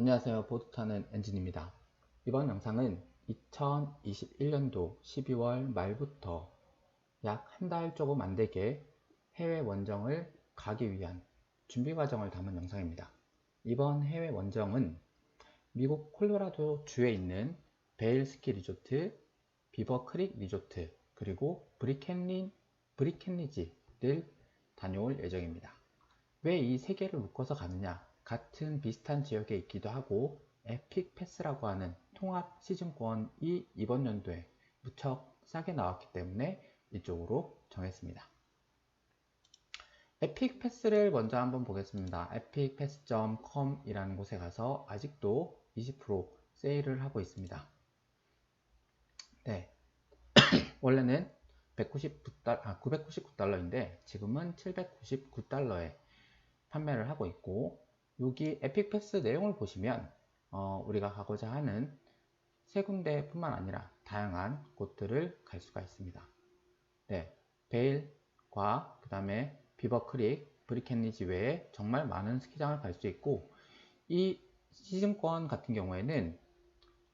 안녕하세요. 보드 타는 엔진입니다. 이번 영상은 2021년도 12월 말부터 약 한 달 조금 안 되게 해외 원정을 가기 위한 준비 과정을 담은 영상입니다. 이번 해외 원정은 미국 콜로라도 주에 있는 베일 스키 리조트, 비버 크릭 리조트, 그리고 브리켄리지를 다녀올 예정입니다. 왜 이 세 개를 묶어서 가느냐? 같은 비슷한 지역에 있기도 하고 에픽 패스라고 하는 통합 시즌권이 이번 연도에 무척 싸게 나왔기 때문에 이쪽으로 정했습니다. 에픽 패스를 먼저 한번 보겠습니다. epicpass.com 이라는 곳에 가서 아직도 20% 세일을 하고 있습니다. 네, 원래는 999달러인데 지금은 799달러에 판매를 하고 있고, 여기 에픽 패스 내용을 보시면 우리가 가고자 하는 세 군데 뿐만 아니라 다양한 곳들을 갈 수가 있습니다. 네, 베일과 그 다음에 비버 크릭, 브리켄리지 외에 정말 많은 스키장을 갈 수 있고, 이 시즌권 같은 경우에는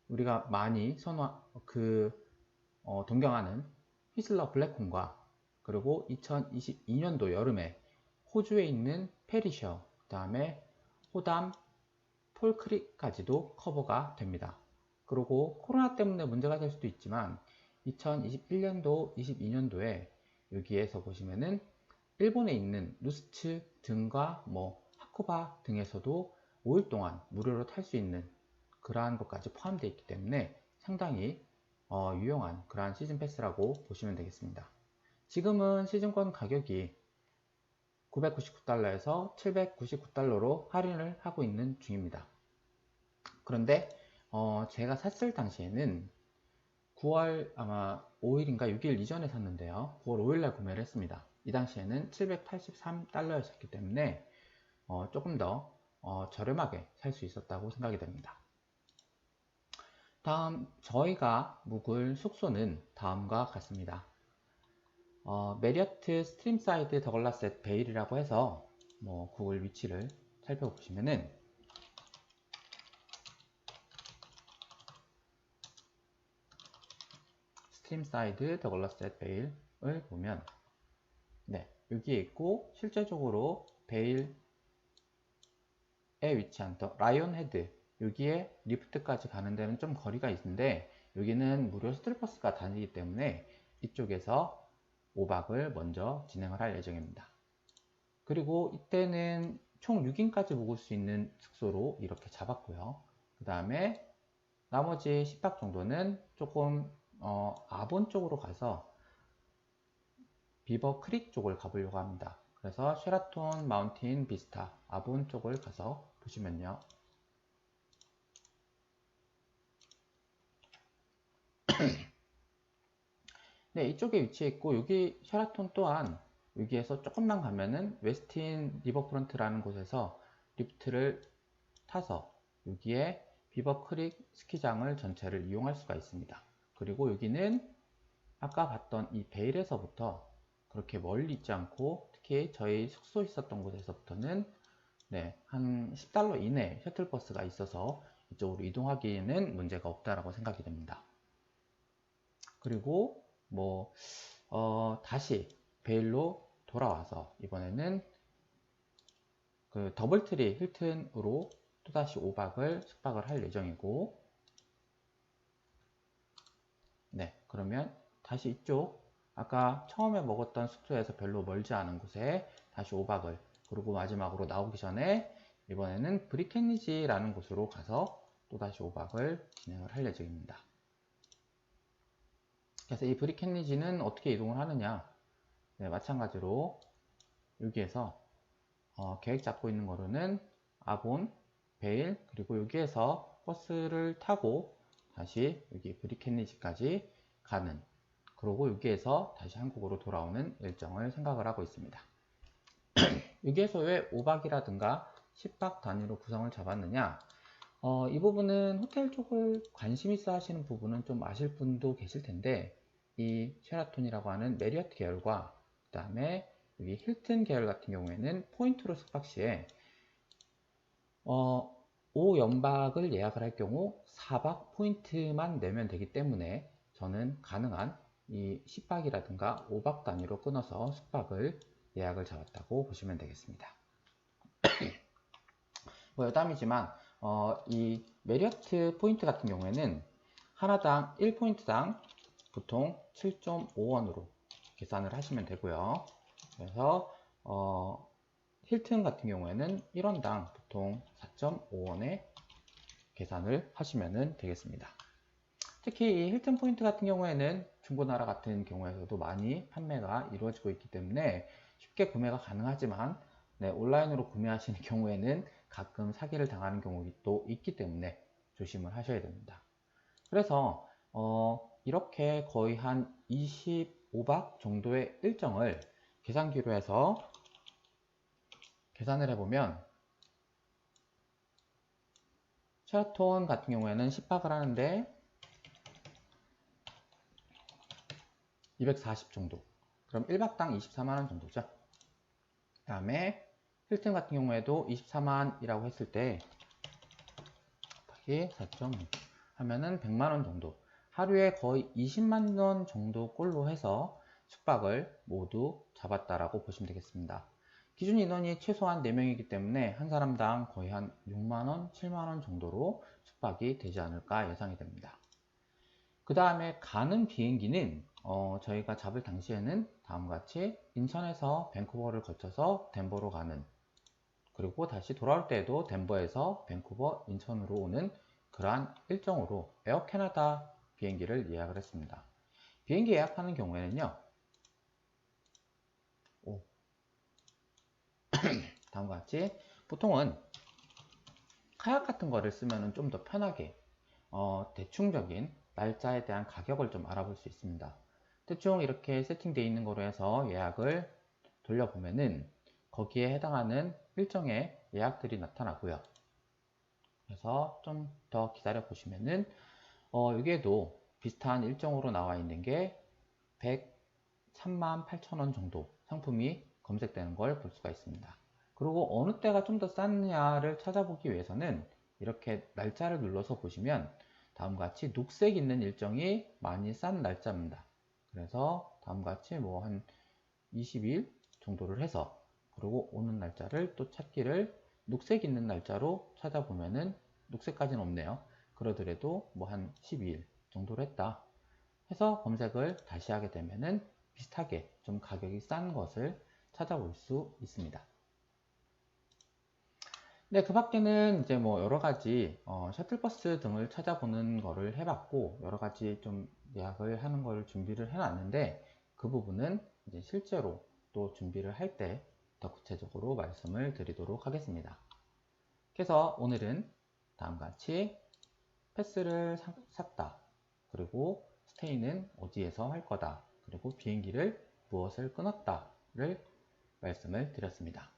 우리가 많이 동경하는 휘슬러 블랙홈과 그리고 2022년도 여름에 호주에 있는 페리셔, 그 다음에 호담, 폴크릭까지도 커버가 됩니다. 그리고 코로나 때문에 문제가 될 수도 있지만 2021년도, 22년도에 여기에서 보시면은 일본에 있는 루스츠 등과 하쿠바 등에서도 5일 동안 무료로 탈 수 있는 그러한 것까지 포함되어 있기 때문에 상당히 유용한 그러한 시즌 패스라고 보시면 되겠습니다. 지금은 시즌권 가격이 999달러에서 799달러로 할인을 하고 있는 중입니다. 그런데 제가 샀을 당시에는 9월 아마 5일인가 6일 이전에 샀는데요. 9월 5일날 구매를 했습니다. 이 당시에는 783달러였기 때문에 조금 더 저렴하게 살 수 있었다고 생각이 됩니다. 다음 저희가 묵을 숙소는 다음과 같습니다. 메리어트 스트림사이드 더글라스 앳 베일이라고 해서 구글 위치를 살펴보시면은 스트림사이드 더글라스 앳 베일을 보면 여기에 있고, 실제적으로 베일에 위치한 더 라이온 헤드, 여기에 리프트까지 가는 데는 좀 거리가 있는데 여기는 무료 스트리버스가 다니기 때문에 이쪽에서 5박을 먼저 진행을 할 예정입니다. 그리고 이때는 총 6인까지 묵을 수 있는 숙소로 이렇게 잡았고요. 그 다음에 나머지 10박 정도는 조금 아본 쪽으로 가서 비버 크릭 쪽을 가보려고 합니다. 그래서 쉐라톤 마운틴 비스타 아본 쪽을 가서 보시면요. 네, 이쪽에 위치해 있고, 여기 쉐라톤 또한 여기에서 조금만 가면은 웨스틴 리버프런트라는 곳에서 리프트를 타서 여기에 비버 크릭 스키장을 전체를 이용할 수가 있습니다. 그리고 여기는 아까 봤던 이 베일에서부터 그렇게 멀리 있지 않고, 특히 저희 숙소 있었던 곳에서부터는 한 10달러 이내 셔틀버스가 있어서 이쪽으로 이동하기에는 문제가 없다라고 생각이 됩니다. 그리고 다시 베일로 돌아와서 이번에는 그 더블트리 힐튼으로 또다시 5박을 숙박을 할 예정이고, 그러면 다시 이쪽 아까 처음에 먹었던 숙소에서 별로 멀지 않은 곳에 다시 5박을, 그리고 마지막으로 나오기 전에 이번에는 브리켄리지라는 곳으로 가서 또다시 5박을 진행을 할 예정입니다. 그래서 이 브리켄리지는 어떻게 이동을 하느냐, 마찬가지로 여기에서 계획 잡고 있는 거로는 아본, 베일, 그리고 여기에서 버스를 타고 다시 여기 브리켄리지까지 가는, 그리고 여기에서 다시 한국으로 돌아오는 일정을 생각을 하고 있습니다. 여기에서 왜 5박이라든가 10박 단위로 구성을 잡았느냐, 이 부분은 호텔 쪽을 관심 있어 하시는 부분은 좀 아실 분도 계실 텐데, 이 쉐라톤이라고 하는 메리어트 계열과 그 다음에 여기 힐튼 계열 같은 경우에는 포인트로 숙박 시에 5연박을 예약을 할 경우 4박 포인트만 내면 되기 때문에 저는 가능한 이 10박이라든가 5박 단위로 끊어서 숙박을 예약을 잡았다고 보시면 되겠습니다. 뭐 여담이지만 이 메리어트 포인트 같은 경우에는 하나당 1포인트당 보통 7.5원으로 계산을 하시면 되고요. 그래서 힐튼 같은 경우에는 1원당 보통 4.5원에 계산을 하시면 되겠습니다. 특히 이 힐튼 포인트 같은 경우에는 중고나라 같은 경우에서도 많이 판매가 이루어지고 있기 때문에 쉽게 구매가 가능하지만 온라인으로 구매하시는 경우에는 가끔 사기를 당하는 경우도 있기 때문에 조심을 하셔야 됩니다. 그래서 이렇게 거의 한 25박 정도의 일정을 계산기로 해서 계산을 해보면 셰라톤 같은 경우에는 10박을 하는데 240 정도, 그럼 1박당 24만원 정도죠. 그 다음에 힐튼 같은 경우에도 24만이라고 했을 때 곱하기 4.5 하면은 100만원 정도, 하루에 거의 20만원 정도 꼴로 해서 숙박을 모두 잡았다라고 보시면 되겠습니다. 기준 인원이 최소한 4명이기 때문에 한 사람당 거의 한 6만원, 7만원 정도로 숙박이 되지 않을까 예상이 됩니다. 그 다음에 가는 비행기는 저희가 잡을 당시에는 다음과 같이 인천에서 밴쿠버를 거쳐서 덴버로 가는, 그리고 다시 돌아올 때에도 덴버에서 밴쿠버, 인천으로 오는 그러한 일정으로 에어 캐나다 비행기를 예약을 했습니다. 비행기 예약하는 경우에는요, 다음과 같이 보통은 카약 같은 거를 쓰면 좀 더 편하게 대충적인 날짜에 대한 가격을 좀 알아볼 수 있습니다. 대충 이렇게 세팅되어 있는 거로 해서 예약을 돌려보면은 거기에 해당하는 일정의 예약들이 나타나고요. 그래서 좀 더 기다려 보시면은 여기에도 비슷한 일정으로 나와 있는 게 138,000원 정도 상품이 검색되는 걸 볼 수가 있습니다. 그리고 어느 때가 좀 더 쌌냐를 찾아보기 위해서는 이렇게 날짜를 눌러서 보시면 다음과 같이 녹색 있는 일정이 많이 싼 날짜입니다. 그래서 다음과 같이 뭐 한 20일 정도를 해서, 그리고 오는 날짜를 또 찾기를 녹색 있는 날짜로 찾아보면은 녹색까지는 없네요. 그러더라도 뭐 한 12일 정도로 했다 해서 검색을 다시 하게 되면은 비슷하게 좀 가격이 싼 것을 찾아볼 수 있습니다. 네, 그 밖에는 이제 뭐 여러 가지 셔틀버스 등을 찾아보는 거를 해봤고, 여러 가지 좀 예약을 하는 걸 준비를 해놨는데, 그 부분은 이제 실제로 또 준비를 할 때 더 구체적으로 말씀을 드리도록 하겠습니다. 그래서 오늘은 다음과 같이 패스를 샀다, 그리고 스테이는 어디에서 할 거다, 그리고 비행기를 무엇을 끊었다를 말씀을 드렸습니다.